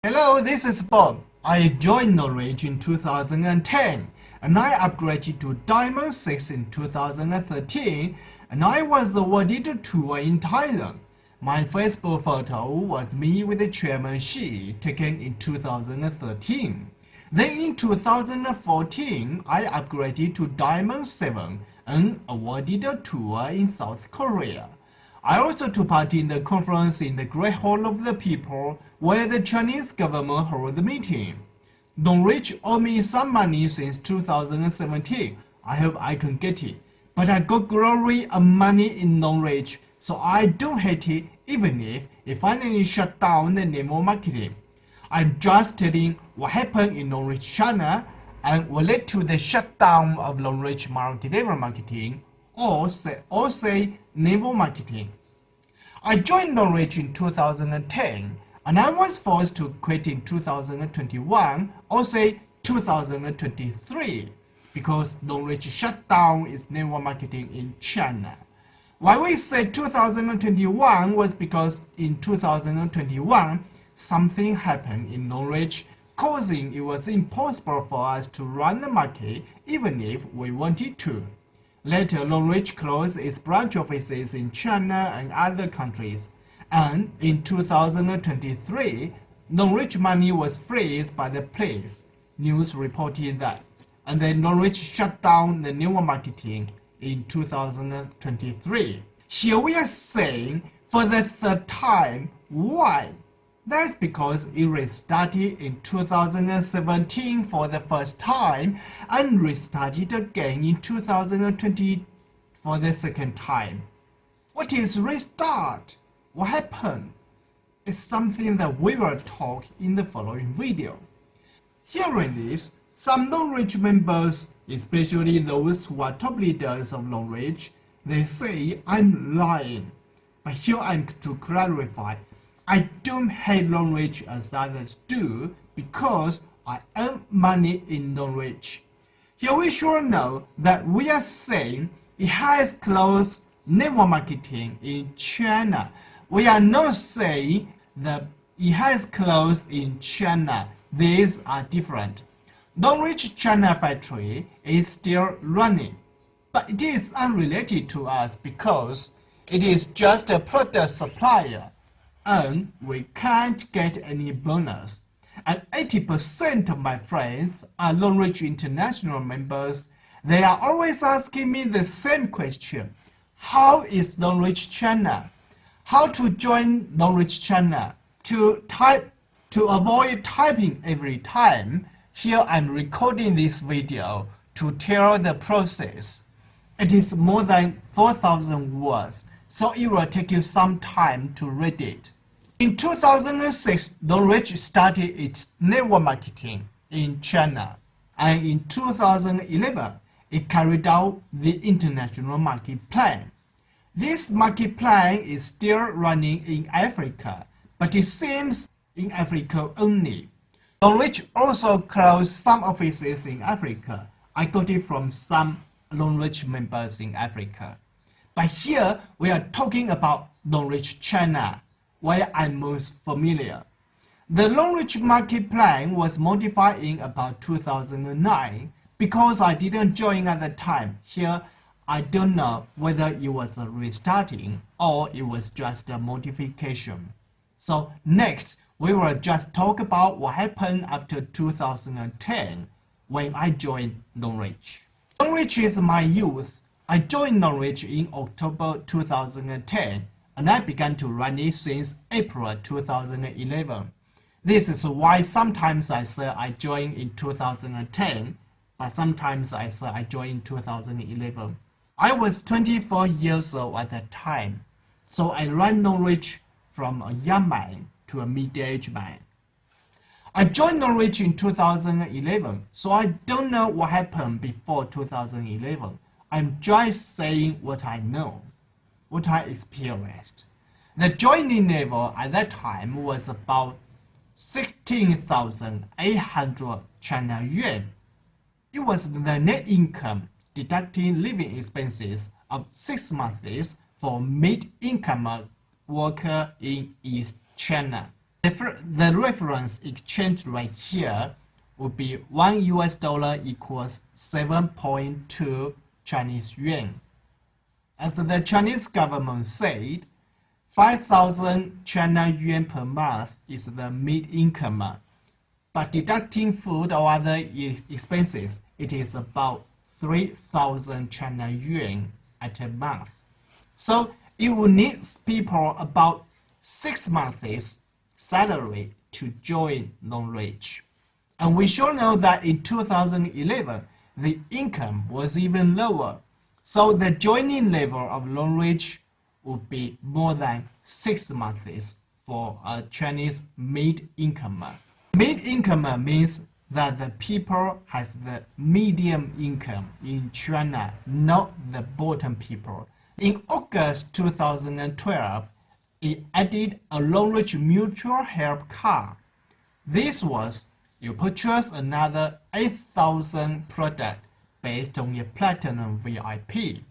Hello, this is Bob. I joined Longrich in 2010 and I upgraded to Diamond 6 in 2013 and I was awarded a tour in Thailand. My Facebook photo was me with the Chairman Xi taken in 2013. Then in 2014, I upgraded to Diamond 7 and awarded a tour in South Korea. I also took part in the conference in the Great Hall of the People where the Chinese government held the meeting. Longrich owed me some money since 2017. I hope I can get it. But I got glory and money in Longrich, so I don't hate it even if it finally shut down the network marketing. I'm just telling what happened in Longrich China and what led to the shutdown of Longrich multi-level marketing or say network marketing. I joined Longrich in 2010 and I was forced to quit in 2021 or say 2023 because Longrich shut down its network marketing in China. Why we say 2021 was because in 2021 something happened in Longrich causing it was impossible for us to run the market even if we wanted to. Later, Longrich closed its branch offices in China and other countries, and in 2023, Longrich money was freezed by the police. News reported that, and then Longrich shut down the network marketing in 2023. Here we are saying for the third time, why? That's because it restarted in 2017 for the first time and restarted again in 2020 for the second time. What is restart? What happened? It's something that we will talk in the following video. Hearing this, some Longrich members, especially those who are top leaders of Longrich, they say I'm lying. But here I'm to clarify. I don't hate Longrich as others do because I earn money in Longrich. Here we should know that we are saying it has closed network marketing in China. We are not saying that it has closed in China. These are different. Longrich China factory is still running, but it is unrelated to us because it is just a product supplier. And we can't get any bonus. And 80% of my friends are Longrich International members. They are always asking me the same question. How is Longrich China? How to join Longrich China? To avoid typing every time, here I'm recording this video to tell the process. It is more than 4,000 words, so it will take you some time to read it. In 2006, Longrich started its network marketing in China, and in 2011, it carried out the international market plan. This market plan is still running in Africa, but it seems in Africa only. Longrich also closed some offices in Africa. I got it from some Longrich members in Africa. But here, we are talking about Longrich China, where I'm most familiar. The Longrich market plan was modified in about 2009 because I didn't join at the time. Here, I don't know whether it was a restarting or it was just a modification. So next, we will just talk about what happened after 2010 when I joined Longrich. Longrich is my youth. I joined Longrich in October 2010. And I began to run it since April 2011. This is why sometimes I say I joined in 2010, but sometimes I say I joined in 2011. I was 24 years old at that time, so I ran Longrich from a young man to a middle-aged man. I joined Longrich in 2011, so I don't know what happened before 2011. I'm just saying what I know. What I experienced. The joining level at that time was about 16,800 China yuan. It was the net income deducting living expenses of 6 months for mid-income worker in East China. The reference exchange rate here would be $1 equals 7.2 Chinese yuan. As the Chinese government said, 5,000 China yuan per month is the mid-income, but deducting food or other expenses, it is about 3,000 China yuan at a month. So it will need people about 6 months' salary to join Longrich. And we should know that in 2011, the income was even lower. So the joining level of Longrich would be more than 6 months for a Chinese mid-incomer. Mid-incomer means that the people has the medium income in China, not the bottom people. In August 2012, it added a Longrich mutual help card. This was you purchase another 8,000 product based on your platinum VIP,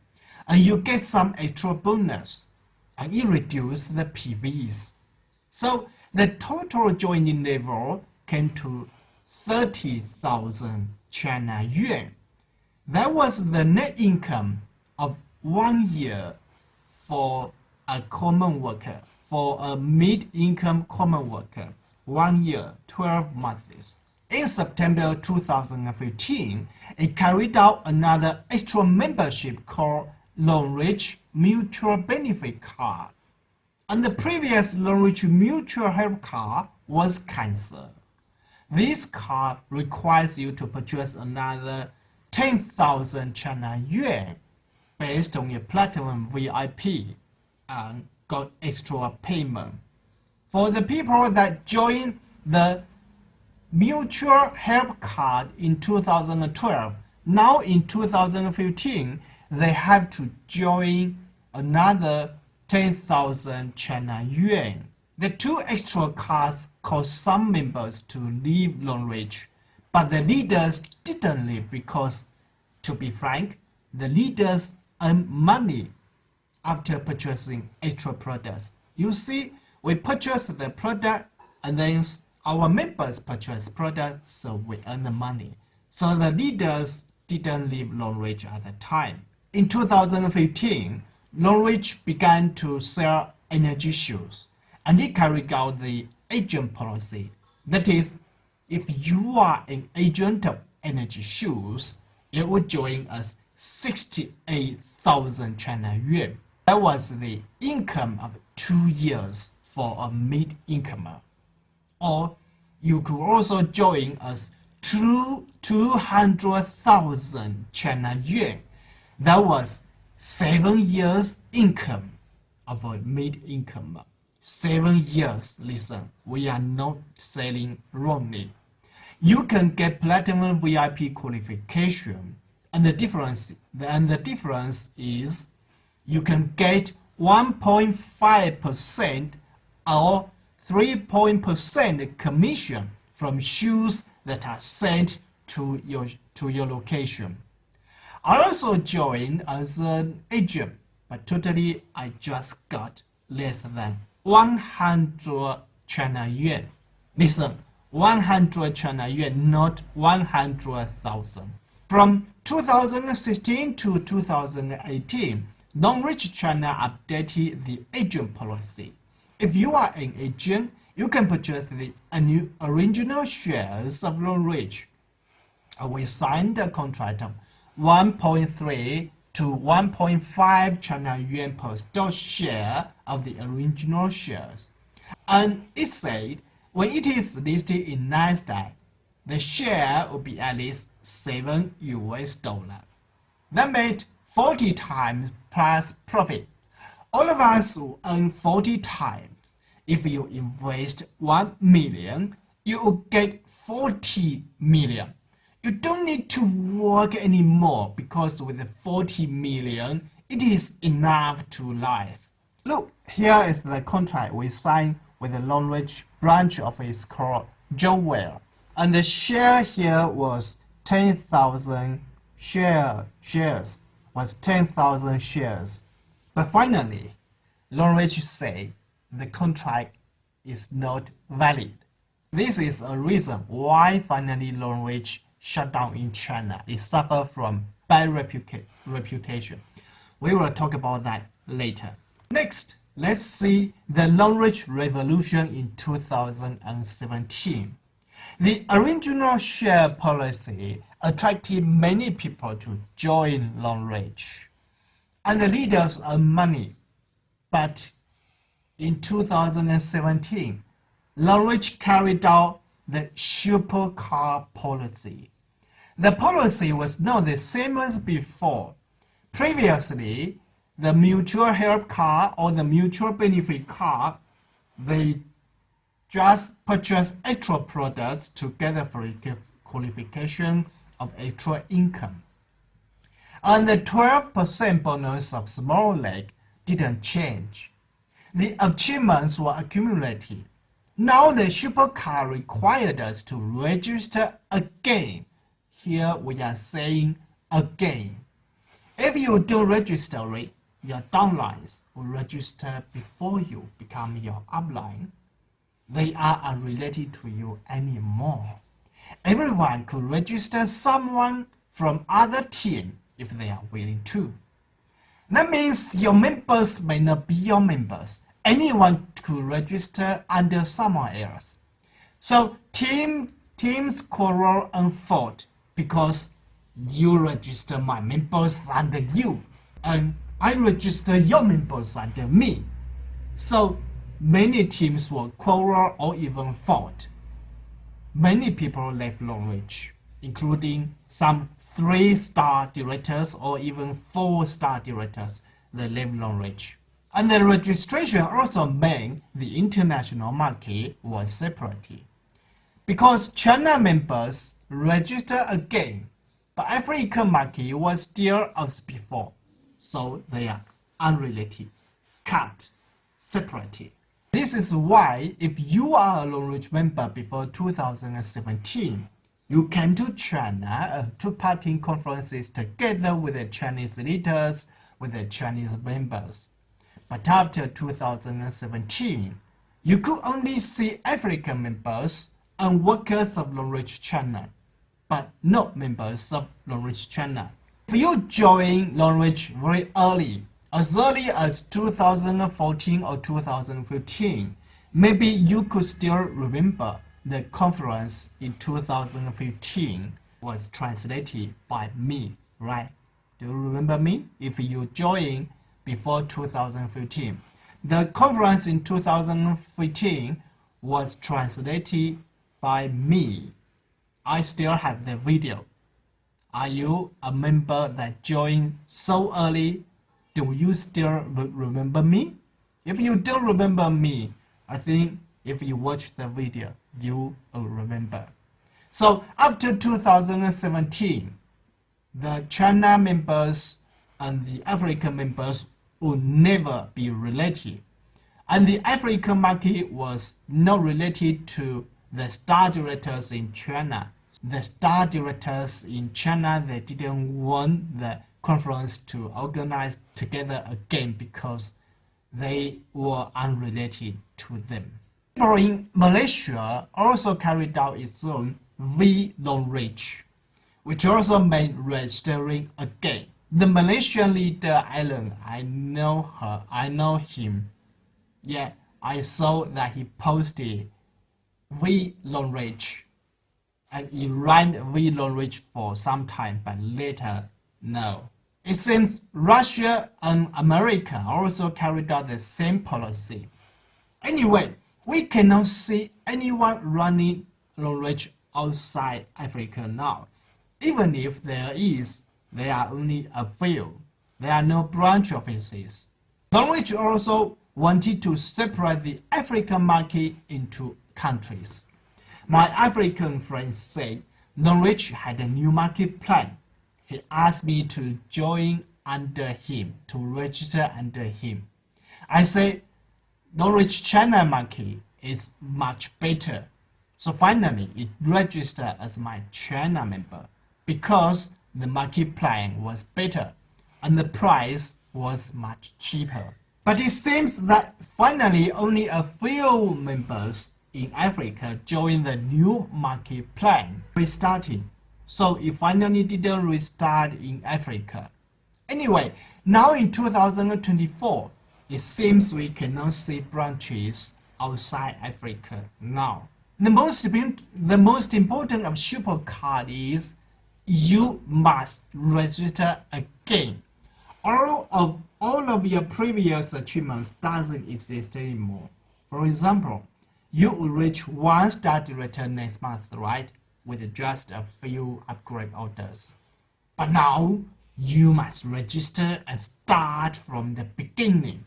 and you get some extra bonus, and it reduces the PVs. So the total joining level came to 30,000 China yuan. That was the net income of 1 year for a common worker, for a mid-income common worker. 1 year, 12 months. In September 2015, it carried out another extra membership called Longrich Mutual Benefit Card. And the previous Longrich Mutual Help Card was cancelled. This card requires you to purchase another 10,000 China yuan based on your platinum VIP and got extra payment. For the people that joined the mutual help card in 2012, now in 2015, they have to join another 10,000 China yuan. The 2 extra cards caused some members to leave Longrich, but the leaders didn't leave because, to be frank, the leaders earn money after purchasing extra products. You see, we purchase the product and then our members purchase products, so we earn the money. So the leaders didn't leave Longrich at the time. In 2015, Longrich began to sell energy shoes, and it carried out the agent policy. That is, if you are an agent of energy shoes, you would join us 68,000 China yuan. That was the income of 2 years for a mid-incomer. Or you could also join us 200,000 China yuan. That was 7 years income of a mid-incomer. 7 years, listen, we are not selling wrongly. You can get platinum VIP qualification, and the difference is you can get 1.5% or 3% commission from shoes that are sent to your location. I also joined as an agent, but totally I just got less than 100 China yuan. Listen, 100 China yuan, not 100,000. From 2016 to 2018, Longrich China updated the agent policy. If you are an agent, you can purchase the original shares of Longrich. We signed a contract of 1.3 to 1.5 China yuan per stock share of the original shares. And it said when it is listed in Nasdaq, the share will be at least $7. That made 40 times plus profit. All of us will earn 40 times. If you invest 1 million, you will get 40 million. You don't need to work anymore because with the 40 million, it is enough to live. Look, here is the contract we signed with the Longrich branch office called Joel. And the share here was 10,000 shares. Was 10,000 shares. But finally, Longrich said the contract is not valid. This is a reason why finally Longrich shut down in China. It suffered from bad reputation. We will talk about that later. Next, let's see the Longrich Revolution in 2017. The original share policy attracted many people to join Longrich, and the leaders earned money. But in 2017, Longrich carried out the supercar policy. The policy was not the same as before. Previously, the mutual help car or the mutual benefit car, they just purchase extra products to get the qualification of extra income. And the 12% bonus of small leg didn't change. The achievements were accumulated. Now the supercar required us to register again. Here we are saying again. If you don't register it, your downlines will register before you become your upline. They are unrelated to you anymore. Everyone could register someone from other team if they are willing to. That means your members may not be your members. Anyone could register under someone else. So teams quarrel and fought because you register my members under you, and I register your members under me. So many teams will quarrel or even fought. Many people left Longrich, including some 3-star directors or even 4-star directors. They left Longrich. And the registration also meant the international market was separated. Because China members register again, but African market was still as before. So they are unrelated, cut, separated. This is why if you are a Longrich member before 2017, you came to China and took part in conferences together with the Chinese leaders, with the Chinese members. But after 2017, you could only see African members and workers of Longrich China, but not members of Longrich China. If you join Longrich very early as 2014 or 2015, maybe you could still remember the conference in 2015 was translated by me, right? Do you remember me? If you join before 2015. The conference in 2015 was translated by me. I still have the video. Are you a member that joined so early? Do you still remember me? If you don't remember me, I think if you watch the video, you will remember. So after 2017, the China members and the African members would never be related. And the African market was not related to the star directors in China. The star directors in China, they didn't want the conference to organize together again because they were unrelated to them. People in Malaysia also carried out its own Longrich, which also meant registering again. The Malaysian leader Alan, I know him. Yeah, I saw that he posted Longrich, and he ran Longrich for some time, but later, no. It seems Russia and America also carried out the same policy. Anyway, we cannot see anyone running Longrich outside Africa now. Even if there is, there are only a few. There are no branch offices. Longrich also wanted to separate the African market into countries. My African friends say Longrich had a new market plan. He asked me to join under him, to register under him. I say Longrich China market is much better. So finally, it registered as my China member because the market plan was better and the price was much cheaper. But it seems that finally only a few members in Africa joined the new market plan, restarting. So it finally didn't restart in Africa. Anyway, now in 2024, it seems we cannot see branches outside Africa now. The most important of supercard is you must register again. All of your previous achievements doesn't exist anymore. For example, you will reach 1-star director next month, right? With just a few upgrade orders. But now, you must register and start from the beginning.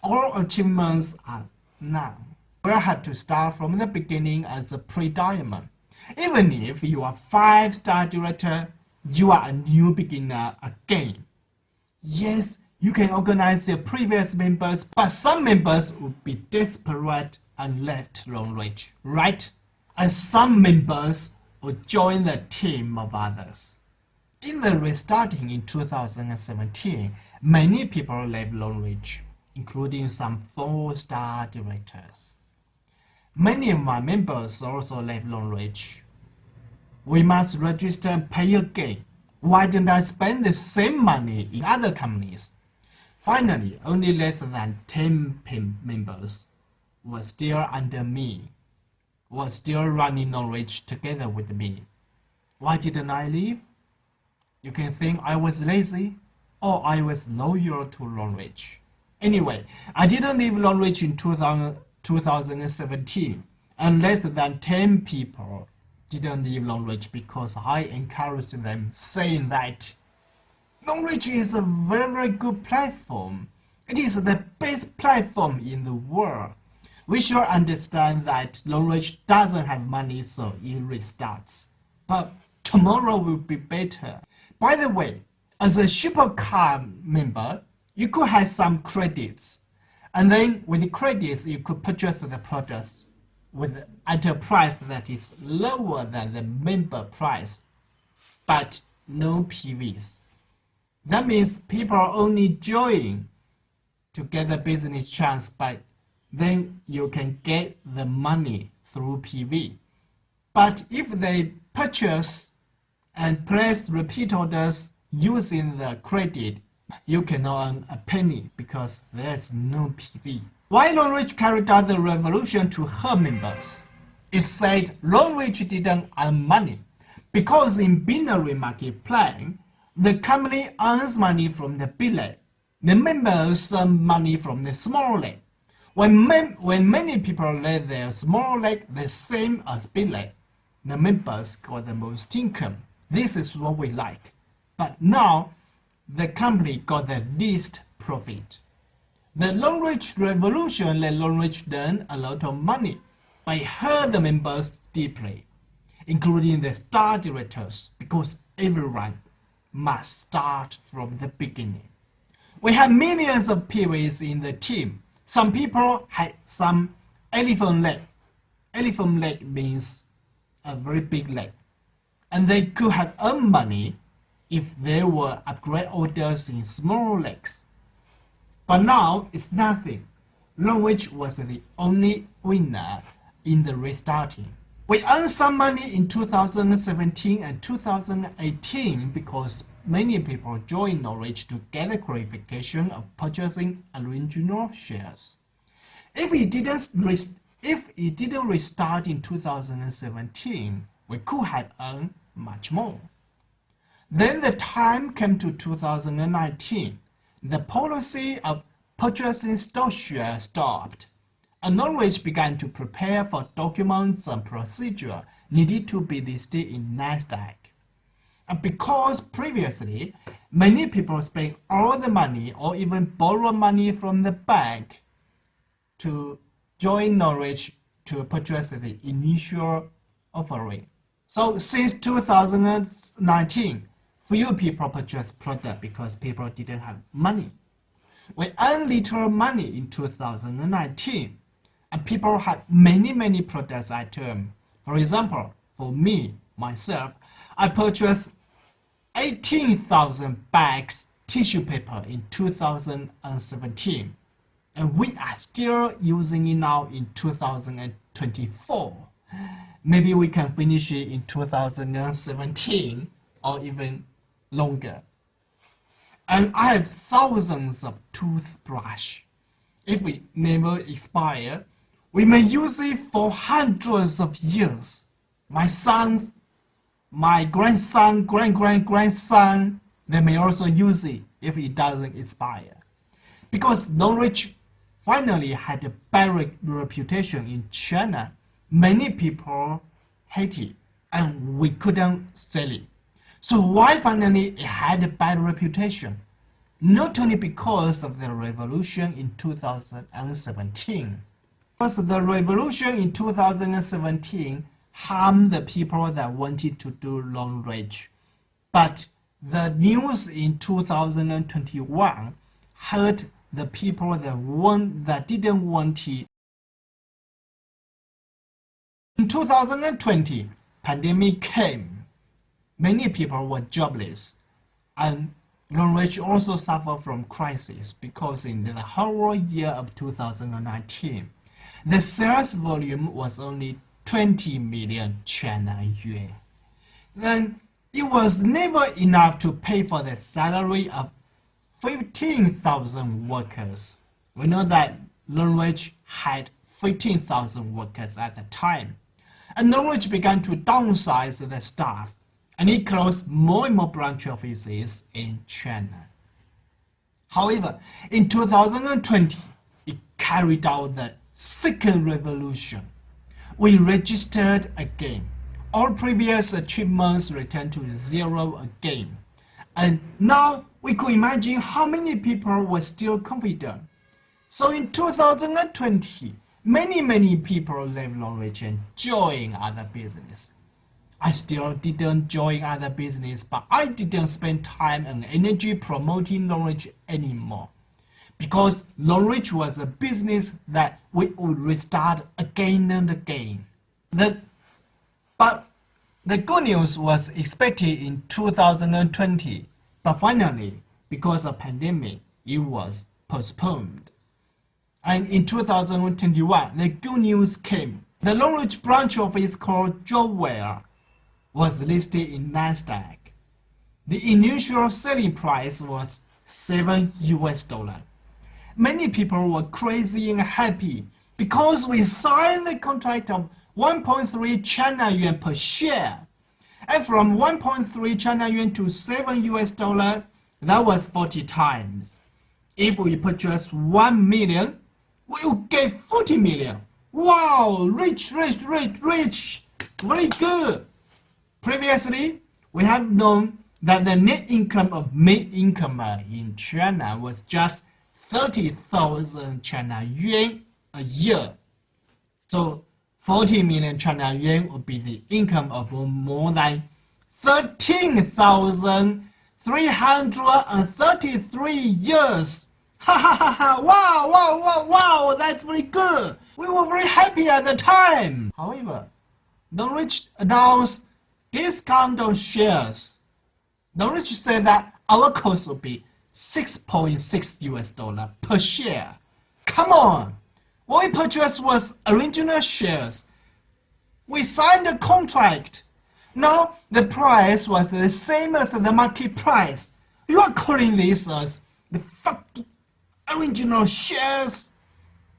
All achievements are now. You have to start from the beginning as a pre-diamond. Even if you are 5-star director, you are a new beginner again. Yes, you can organize your previous members, but some members would be desperate and left Longrich, right? And some members will join the team of others. In the restarting in 2017, many people left Longrich, including some 4-star directors. Many of my members also left Longrich. We must register and pay again. Why didn't I spend the same money in other companies? Finally, only less than 10 members were still under me, were still running Longrich together with me. Why didn't I leave? You can think I was lazy or I was loyal to Longrich. Anyway, I didn't leave Longrich in 2017, and less than 10 people didn't leave Longrich because I encouraged them, saying that Longrich is a very good platform. It is the best platform in the world. We should understand that Longrich doesn't have money, so it restarts. But tomorrow will be better. By the way, as a supercar member, you could have some credits. And then with the credits, you could purchase the products at a price that is lower than the member price, but no PVs. That means people only join to get the business chance, but then you can get the money through PV. But if they purchase and place repeat orders using the credit, you cannot earn a penny because there's no PV. Why Longrich carried out the revolution to her members? It said Longrich didn't earn money because in binary market plan, the company earns money from the big leg. The members earn money from the small leg. When many people let their small leg the same as big leg, the members got the most income. This is what we like. But now, the company got the least profit. The Longrich revolution let Longrich earn a lot of money, but it hurt the members deeply, including the star directors, because everyone must start from the beginning. We have millions of PVs in the team. Some people had some elephant leg. Elephant leg means a very big leg. And they could have earned money if there were upgrade orders in small legs. But now it's nothing. Longrich was the only winner in the restarting. We earned some money in 2017 and 2018 because many people joined Longrich to get the qualification of purchasing original shares. If it didn't restart in 2017, we could have earned much more. Then the time came to 2019. The policy of purchasing stock shares stopped, and Longrich began to prepare for documents and procedure needed to be listed in NASDAQ. And because previously, many people spent all the money or even borrow money from the bank to join Longrich to purchase the initial offering. So since 2019, few people purchased product because people didn't have money. We earned little money in 2019, and people had many products items. For example, for me, myself, I purchased 18,000 bags tissue paper in 2017. and we are still using it now in 2024. Maybe we can finish it in 2017 or even longer. And I have thousands of toothbrush. If we never expire, we may use it for hundreds of years. My sons, my grandson, grandson, they may also use it if it doesn't expire. Because Longrich finally had a bad reputation in China, many people hate it and we couldn't sell it. So why finally it had a bad reputation? Not only because of the revolution in 2017. Because the revolution in 2017 harmed the people that wanted to do Longrich. But the news in 2021 hurt the people that didn't want it. In 2020, pandemic came. Many people were jobless, and Longrich also suffered from crisis because in the whole year of 2019, the sales volume was only 20 million China yuan. Then it was never enough to pay for the salary of 15,000 workers. We know that Longrich had 15,000 workers at the time. And Longrich began to downsize the staff, and he closed more and more branch offices in China. However, in 2020, it carried out the second revolution. We registered again. All previous achievements returned to zero again. And now we could imagine how many people were still confident. So in 2020, many people left Longrich and joined other business. I still didn't join other business, but I didn't spend time and energy promoting Longrich anymore. Because Longrich was a business that we would restart again and again. But the good news was expected in 2020, but finally, because of pandemic, it was postponed. And in 2021, the good news came. The Longrich branch office called Joware was listed in Nasdaq. The initial selling price was $7. Many people were crazy and happy because we signed the contract of 1.3 China yuan per share. And from 1.3 China yuan to $7, that was 40 times. If we purchase 1 million, we will get 40 million. Wow, rich. Very good. Previously, we have known that the net income of mid-incomer in China was just 30,000 China yuan a year. So 40 million China yuan would be the income of more than 13,333 years. Ha ha ha ha! Wow! That's very good. We were very happy at the time. However, Longrich announced discount on shares. Longrich said that our cost would be $6.6 per share. Come on! What we purchased was original shares. We signed a contract. Now the price was the same as the market price. You are calling this as the fucking original shares?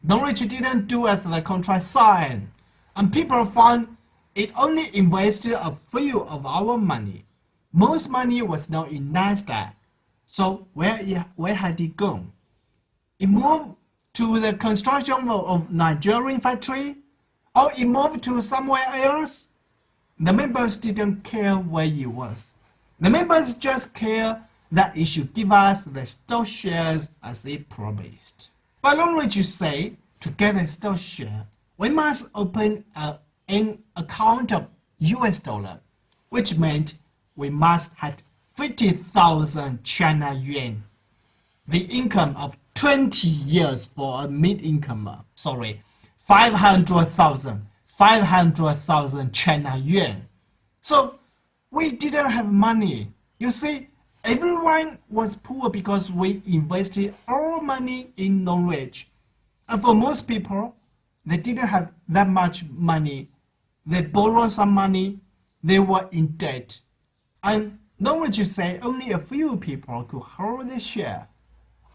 Longrich didn't do as the contract signed, and people found it only invested a few of our money. Most money was now in Nasdaq. So where had it gone? It moved to the construction of Nigerian factory, or it moved to somewhere else? The members didn't care where it was. The members just care that it should give us the stock shares as it promised. But Longrich say, to get the stock share, we must open an account of US dollar, which meant we must have 50,000 China yuan, the income of 20 years for a mid-incomer. 500,000 China yuan. So we didn't have money. You see, everyone was poor because we invested all money in Longrich. And for most people, they didn't have that much money. They borrowed some money, they were in debt. And Longrich say only a few people could hold the share.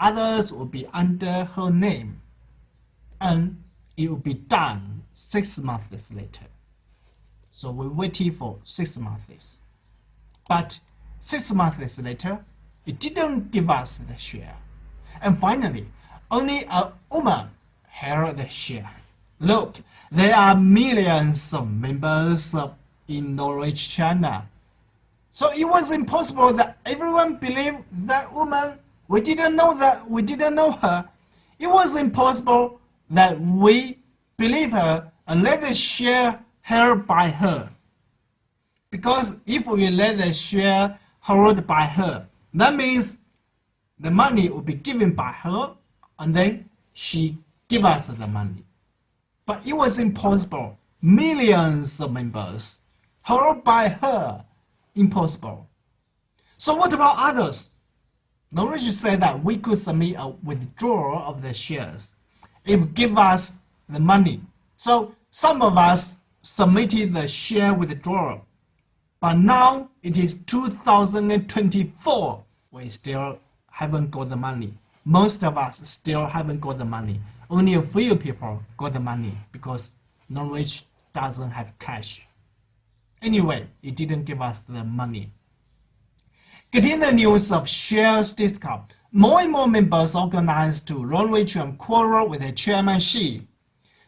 Others would be under her name. And it would be done 6 months later. So we waited for 6 months. But 6 months later, it didn't give us the share. And finally, only a woman held the share. Look, there are millions of members in Longrich China. So it was impossible that everyone believed that woman. We didn't know her. It was impossible that we believe her and let the share held by her. Because if we let the share held by her, that means the money will be given by her and then she give us the money. But it was impossible. Millions of members held by her. Impossible. So what about others? Longrich said that we could submit a withdrawal of the shares if give us the money. So some of us submitted the share withdrawal. But now it is 2024. We still haven't got the money. Most of us still haven't got the money. Only a few people got the money because Longrich doesn't have cash. Anyway, it didn't give us the money. Getting the news of shares discount, more and more members organized to Longrich and quarrel with the Chairman Xi.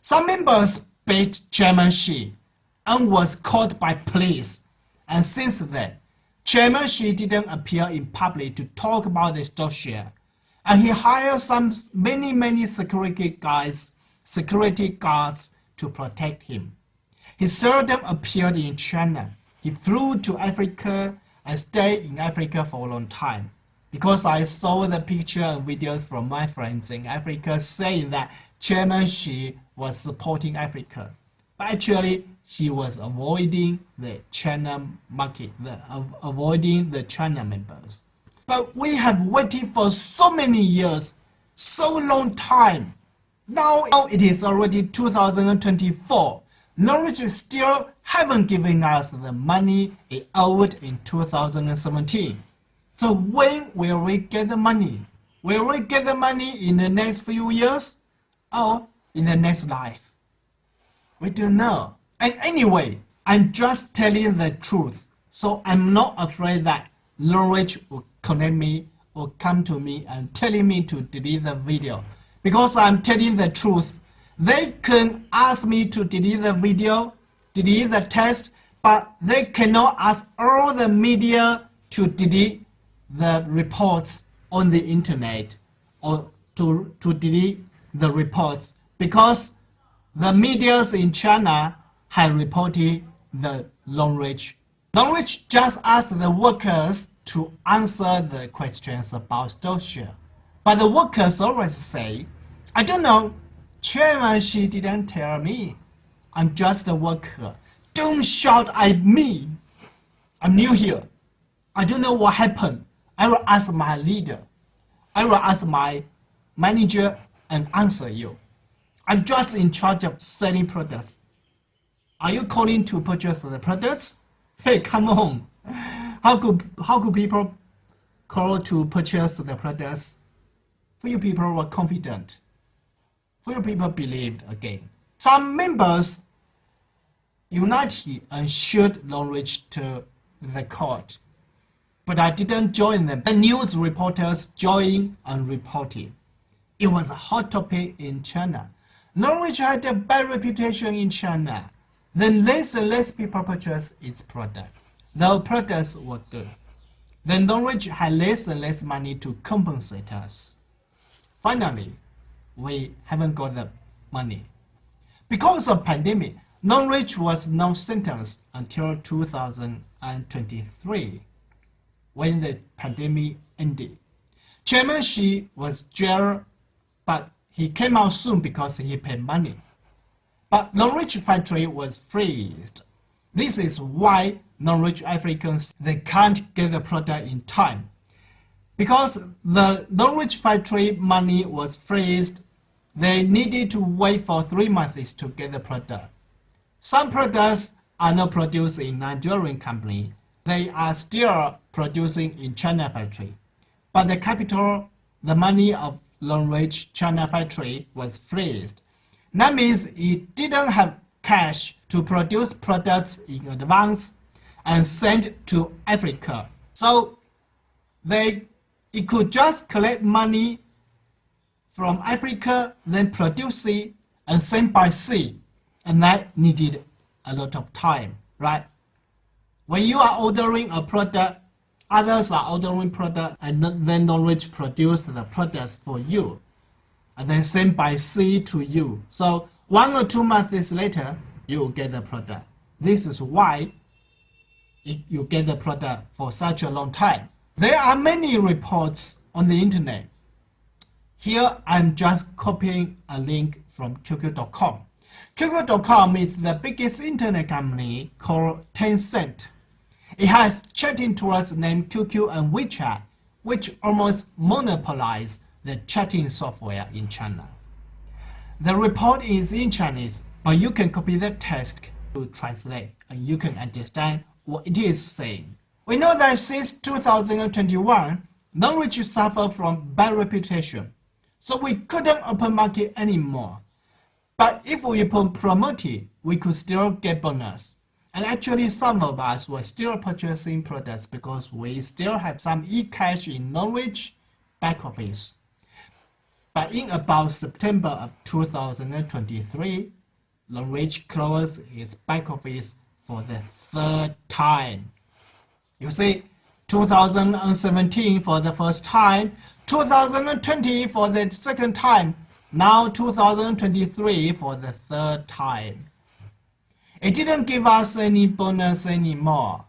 Some members beat Chairman Xi and was caught by police. And since then, Chairman Xi didn't appear in public to talk about the stock share. And he hired many security guards to protect him. He seldom appeared in China. He flew to Africa and stayed in Africa for a long time. Because I saw the picture and videos from my friends in Africa saying that Chairman Xi was supporting Africa. But actually, he was avoiding the China market, avoiding the China members. But we have waited for so many years, so long time. Now it is already 2024. Longrich still haven't given us the money it owed in 2017. So when will we get the money? Will we get the money in the next few years or in the next life? We don't know. And anyway, I'm just telling the truth. So I'm not afraid that Longrich will connect me or come to me and telling me to delete the video. Because I'm telling the truth. They can ask me to delete the video, delete the text, but they cannot ask all the media to delete the reports on the internet or to delete the reports because the medias in China have reported the Longrich. Longrich just asked the workers to answer the questions about stock share. But the workers always say, I don't know, Chairman Xi didn't tell me. I'm just a worker. Don't shout at me. I'm new here. I don't know what happened. I will ask my leader. I will ask my manager and answer you. I'm just in charge of selling products. Are you calling to purchase the products? Hey, come on. How could people call to purchase the products? Few people were confident. Few people believed again. Some members united and sued Longrich to the court. But I didn't join them. The news reporters joined and reported. It was a hot topic in China. Longrich had a bad reputation in China. Then less and less people purchased its product. The products were good. Then Longrich had less and less money to compensate us. Finally, we haven't got the money. Because of pandemic, Longrich was not sentenced until 2023, when the pandemic ended. Chairman Xi was jailed, but he came out soon because he paid money. But Longrich factory was freezed. This is why Longrich Africans, they can't get the product in time. Because the Longrich factory money was freezed they needed to wait for 3 months to get the product. Some products are not produced in Nigerian company. They are still producing in China factory. But the capital, the money of Longrich China factory was freezed. That means it didn't have cash to produce products in advance and send to Africa. So it could just collect money from Africa, then produce it and send by sea. And that needed a lot of time, right? When you are ordering a product, others are ordering product, and then Longrich produce the products for you, and then send by sea to you. So 1 or 2 months later, you will get the product. This is why you get the product for such a long time. There are many reports on the internet. Here I'm just copying a link from QQ.com. QQ.com is the biggest internet company called Tencent. It has chatting tools named QQ and WeChat, which almost monopolize the chatting software in China. The report is in Chinese, but you can copy the text to translate, and you can understand what it is saying. We know that since 2021, Longrich suffered from bad reputation, so we couldn't open market anymore. But if we promote it, we could still get bonus. And actually some of us were still purchasing products because we still have some e-cash in Longrich back office. But in about September of 2023, Longrich closed its back office for the 3rd time. You see, 2017 for the first time, 2020 for the 2nd time, now 2023 for the 3rd time. It didn't give us any bonus anymore.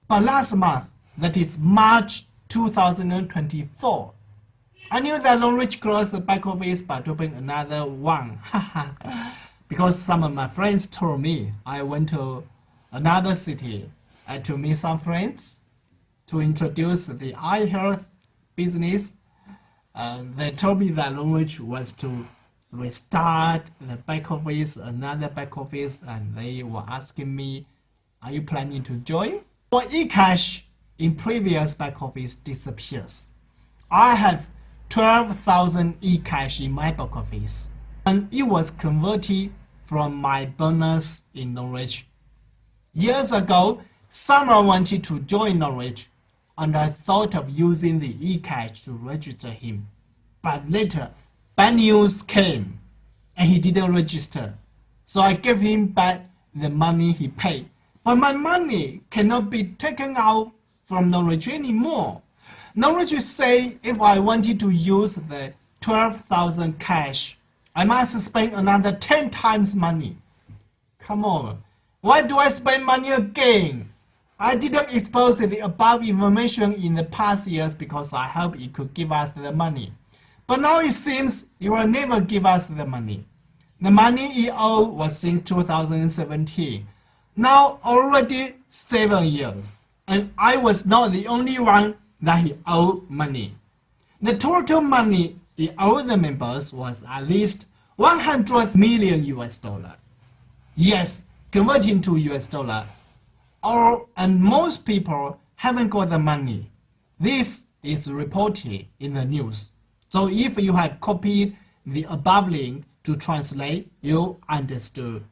But last month, that is March 2024, I knew that Longrich closed the back office but opened another one. Because some of my friends told me I went to another city to meet some friends to introduce the eye health business. They told me that Longrich was to restart the back office, another back office, and they were asking me, are you planning to join? For e-cash in previous back office disappears. I have 12,000 e-cash in my back office, and it was converted from my bonus in Longrich. Years ago, someone wanted to join Longrich, and I thought of using the e-cash to register him. But later, bad news came, and he didn't register. So I gave him back the money he paid. But my money cannot be taken out from Longrich anymore. Longrich say if I wanted to use the 12,000 cash, I must spend another 10 times money. Come on, why do I spend money again? I didn't expose the above information in the past years because I hoped it could give us the money. But now it seems it will never give us the money. The money it owed was since 2017. Now already 7 years. And I was not the only one that he owed money. The total money he owed the members was at least 100 million US dollar. Yes, converting to US dollar. And most people haven't got the money. This is reported in the news. So if you have copied the above link to translate, you understood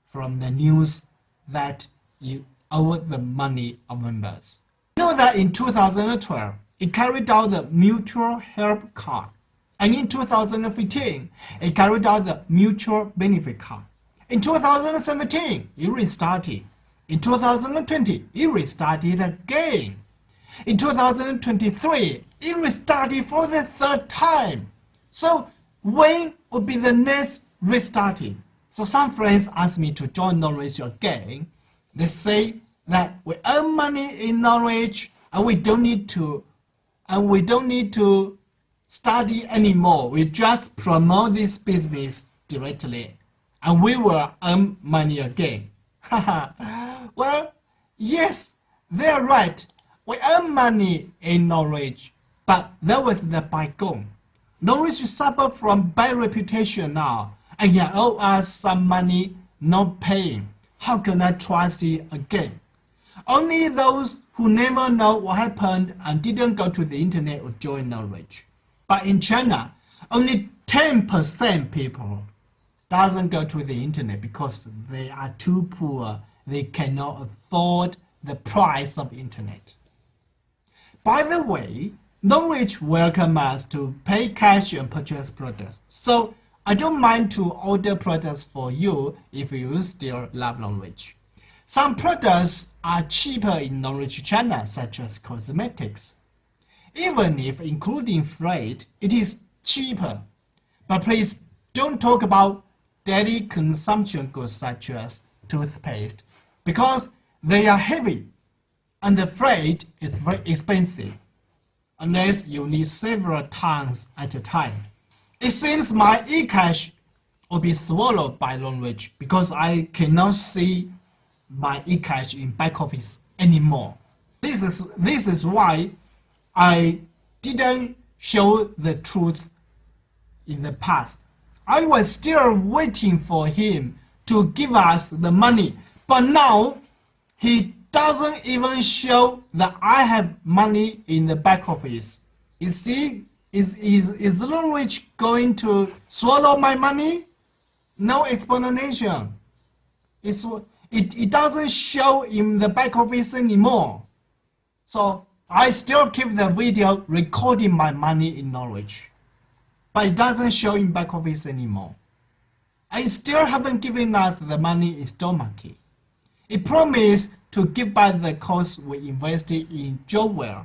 from the news that you owe the money of members. You know that in 2012, it carried out the mutual help card. And in 2015, it carried out the mutual benefit card. In 2017, it restarted. In 2020, it restarted again. In 2023, it restarted for the 3rd time. So when would be the next restarting? So some friends asked me to join Longrich again. They say that we earn money in Longrich and we don't need to study anymore. We just promote this business directly and we will earn money again. Well, yes, they're right. We earn money in Longrich, but that was the bygone. Longrich suffer from bad reputation now, and he owe us some money not paying. How can I trust him again? Only those who never know what happened and didn't go to the internet will join Longrich. But in China, only 10% people doesn't go to the internet because they are too poor. They cannot afford the price of internet. By the way, Longrich welcomes us to pay cash and purchase products. So I don't mind to order products for you if you still love Longrich. Some products are cheaper in Longrich China, such as cosmetics. Even if including freight, it is cheaper. But please don't talk about daily consumption goods such as toothpaste because they are heavy and the freight is very expensive unless you need several tons at a time. It seems my eCash will be swallowed by Longrich because I cannot see my eCash in back office anymore. This is why I didn't show the truth in the past. I was still waiting for him to give us the money, but now he doesn't even show that I have money in the back office. You see, is Longrich going to swallow my money? No explanation. It doesn't show in the back office anymore. So I still keep the video recording my money in Longrich, but it doesn't show in back office anymore. I still haven't given us the money in stock market. It promised to give back the cost we invested in jewelry.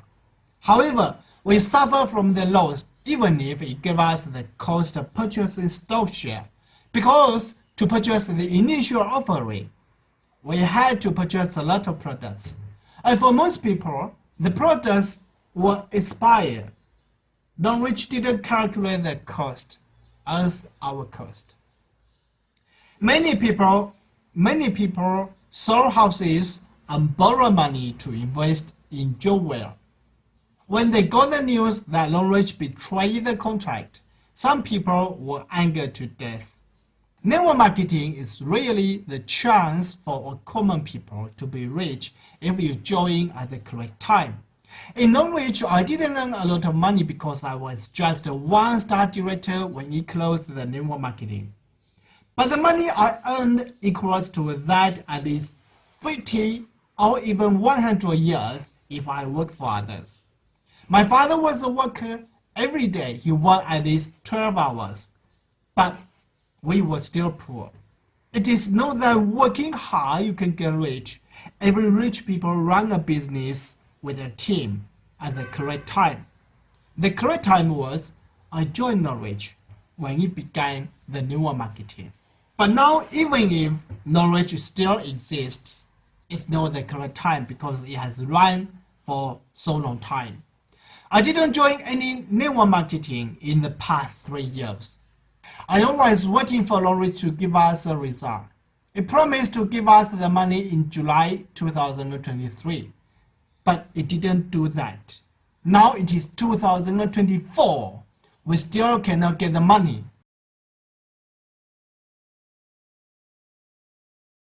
However, we suffer from the loss even if it gave us the cost of purchasing stock share, because to purchase the initial offering, we had to purchase a lot of products. And for most people, the products were expired. Longrich didn't calculate the cost as our cost. Many people sold houses and borrowed money to invest in jewelry. When they got the news that Longrich betrayed the contract, some people were angered to death. Network marketing is really the chance for common people to be rich if you join at the correct time. In Longrich, I didn't earn a lot of money because I was just a one-star director when he closed the network marketing. But the money I earned equals to that at least 50 or even 100 years if I work for others. My father was a worker. Every day he worked at least 12 hours. But we were still poor. It is not that working hard you can get rich. Every rich people run a business with a team at the correct time. The correct time was I joined Longrich when it began the network marketing. But now, even if Longrich still exists, it's not the correct time because it has run for so long time. I didn't join any network marketing in the past 3 years. I always waiting for Longrich to give us a result. It promised to give us the money in July 2023, but it didn't do that. Now it is 2024. We still cannot get the money.